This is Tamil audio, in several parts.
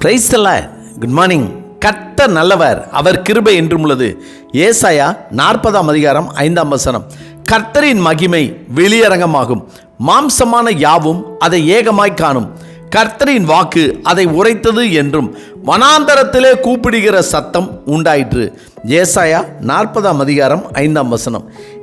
Praise the Lord. Good morning. கர்த்தர் நல்லவர், அவர் கிருபை என்றும் உள்ளது. ஏசாயா 40:5. கர்த்தரின் மகிமை வெளியரங்கமாகும், மாம்சமான யாவும் அதை ஏகமாய் காணும். கர்த்தரின் வாக்கு அதை உரைத்தது என்றும் வனாந்தரத்திலே கூப்பிடுகிற சத்தம் உண்டாயிற்று. ஏசாயா 40:5.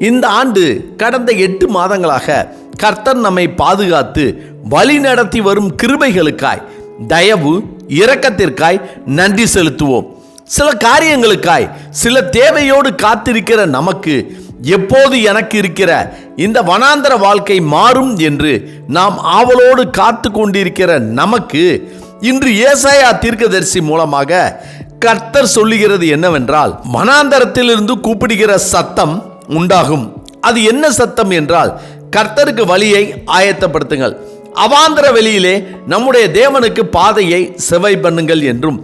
இந்த ஆண்டு கடந்த 8 மாதங்களாக கர்த்தர் நம்மை பாதுகாத்து வழி நடத்தி வரும் கிருபைகளுக்காய், தயவு இரக்கத்திற்காய் நன்றி செலுத்துவோம். சில காரியங்களுக்காய், சில தேவையோடு காத்திருக்கிற நமக்கு எப்போது எனக்கு இருக்கிற இந்த வனாந்தர வாழ்க்கை மாறும் என்று நாம் ஆவலோடு காத்து கொண்டிருக்கிற நமக்கு இன்று ஏசாயா தீர்க்கதரிசி மூலமாக கர்த்தர் சொல்லுகிறது என்னவென்றால், வனாந்தரத்திலிருந்து கூப்பிடுகிற சத்தம் உண்டாகும். அது என்ன சத்தம் என்றால், கர்த்தருக்கு வழியை ஆயத்தப்படுத்துங்கள், அவாந்தர வெளியிலே நம்முடைய தேவனுக்கு பாதையை செவை பண்ணுங்கள் என்றும்,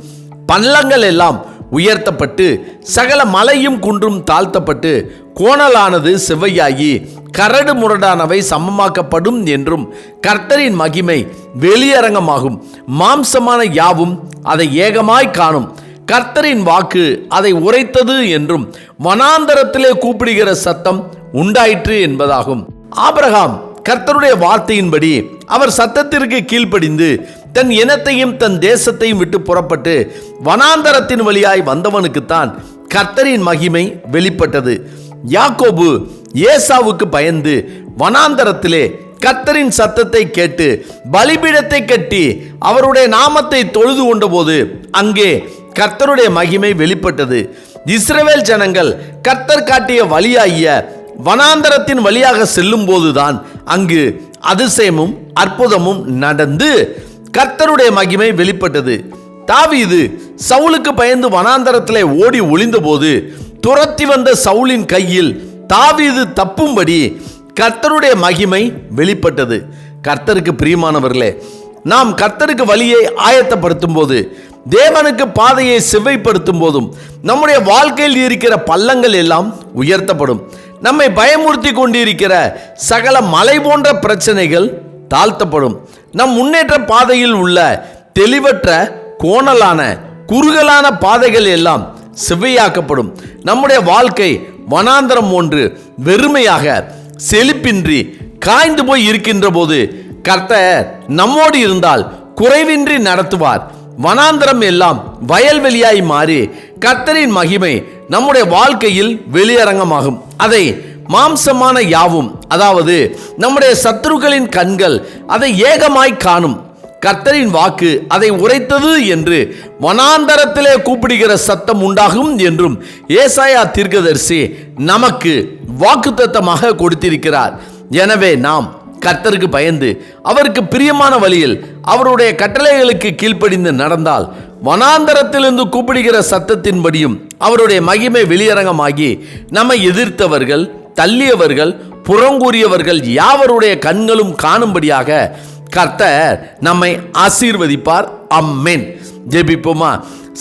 பள்ளங்கள் எல்லாம் உயர்த்தப்பட்டு சகல மலையும் குன்றும் தாழ்த்தப்பட்டு கோணலானது செவ்வையாகி கரடு முரடானவை சமமாக்கப்படும் என்றும், கர்த்தரின் மகிமை வெளியரங்கமாகும், மாம்சமான யாவும் அதை ஏகமாய் காணும். கர்த்தரின் வாக்கு அதை உரைத்தது என்றும் வனாந்தரத்திலே கூப்பிடுகிற சத்தம் உண்டாயிற்று என்பதாகும். ஆபிரகாம் கர்த்தருடைய வார்த்தையின்படி அவர் சத்தத்திற்கு கீழ்ப்படிந்து தன் இனத்தையும் தன் தேசத்தையும் விட்டு புறப்பட்டு வனாந்தரத்தின் வழியாய் வந்தவனுக்குத்தான் கர்த்தரின் மகிமை வெளிப்பட்டது. யாக்கோபு ஏசாவுக்கு பயந்து வனாந்தரத்திலே கர்த்தரின் சத்தத்தை கேட்டு பலிபீடத்தை கட்டி அவருடைய நாமத்தை தொழுது கொண்டபோது அங்கே கர்த்தருடைய மகிமை வெளிப்பட்டது. இஸ்ரவேல் ஜனங்கள் கர்த்தர் காட்டிய வழியாகிய வனாந்தரத்தின் வழியாக செல்லும் போதுதான் அங்கு அதிசயமும் அற்புதமும் நடந்து கர்த்தருடைய மகிமை வெளிப்பட்டது. தாவீது சவுலுக்கு பயந்து வனாந்தரத்திலே ஓடி ஒளிந்த போது துரத்தி வந்த சவுலின் கையில் தாவீது தப்பும்படி கர்த்தருடைய மகிமை வெளிப்பட்டது. கர்த்தருக்கு பிரியமானவர்களே, நாம் கர்த்தருக்கு வழியை ஆயத்தப்படுத்தும் போது, தேவனுக்கு பாதையை செவ்வைப்படுத்தும் போதும் நம்முடைய வாழ்க்கையில் இருக்கிற பள்ளங்கள் எல்லாம் உயர்த்தப்படும். நம்மை பயமுறுத்தி கொண்டிருக்கிற சகல மலை போன்ற பிரச்சனைகள் தாழ்த்தப்படும். நம் முன்னேற்ற பாதையில் உள்ள தெளிவற்ற கோணலான குறுகலான பாதைகள் எல்லாம் செவ்வையாக்கப்படும். நம்முடைய வாழ்க்கை வனாந்தரம் ஒன்று வெறுமையாக செழிப்பின்றி காய்ந்து போய் இருக்கின்ற போது கர்த்தர் நம்மோடு இருந்தால் குறைவின்றி நடத்துவார். வனாந்தரம் எல்லாம் வயல்வெளியாய் மாறி கர்த்தரின் மகிமை நம்முடைய வாழ்க்கையில் வெளியரங்கமாகும். அதை மாம்சமான யாவும், அதாவது நம்முடைய சத்துருக்களின் கண்கள் அதை ஏகமாய் காணும். கர்த்தரின் வாக்கு அதை உரைத்தது என்று வனாந்தரத்திலே கூப்பிடுகிற சத்தம் உண்டாகும் என்றும் ஏசாயா தீர்க்கதரிசி நமக்கு வாக்குத்தத்தமாக கொடுத்திருக்கிறார். எனவே நாம் கர்த்தருக்கு பயந்து அவருக்கு பிரியமான வழியில் அவருடைய கட்டளைகளுக்கு கீழ்ப்படிந்து நடந்தால் வனாந்தரத்திலிருந்து கூப்பிடுகிற சத்தத்தின்படியும் அவருடைய மகிமை வெளியரங்கமாகி நம்மை எதிர்த்தவர்கள், தள்ளியவர்கள், புறங்கூறியவர்கள் யாவருடைய கண்களும் காணும்படியாக கர்த்தர் நம்மை ஆசீர்வதிப்பார். ஆமென். ஜெபிப்போமா.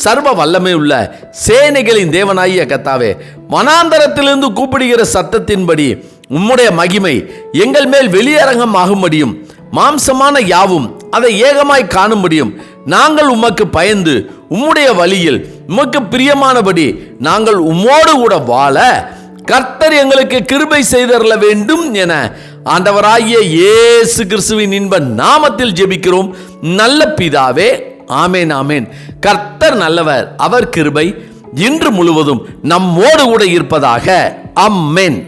சர்வ வல்லமை உள்ள சேனைகளின் தேவனாகிய கர்த்தாவே, வனாந்தரத்திலிருந்து கூப்பிடுகிற சத்தத்தின்படி உம்முடைய மகிமை எங்கள் மேல் வெளியரங்கம் ஆகும்படியும், மாம்சமான யாவும் அதை ஏகமாய் காணும்படியும் நாங்கள் உமக்கு பயந்து உம்முடைய வழியில் உமக்கு பிரியமானபடி நாங்கள் உம்மோடு கூட வாழ கர்த்தர் எங்களுக்கு கிருபை செய்தருள வேண்டும் என ஆண்டவராகிய இயேசு கிறிஸ்துவின் இன்ப நாமத்தில் ஜெபிக்கிறோம் நல்ல பிதாவே. ஆமேன், ஆமேன். கர்த்தர் நல்லவர், அவர் கிருபை இன்று முழுவதும் நம்மோடு கூட இருப்பதாக. ஆமென்.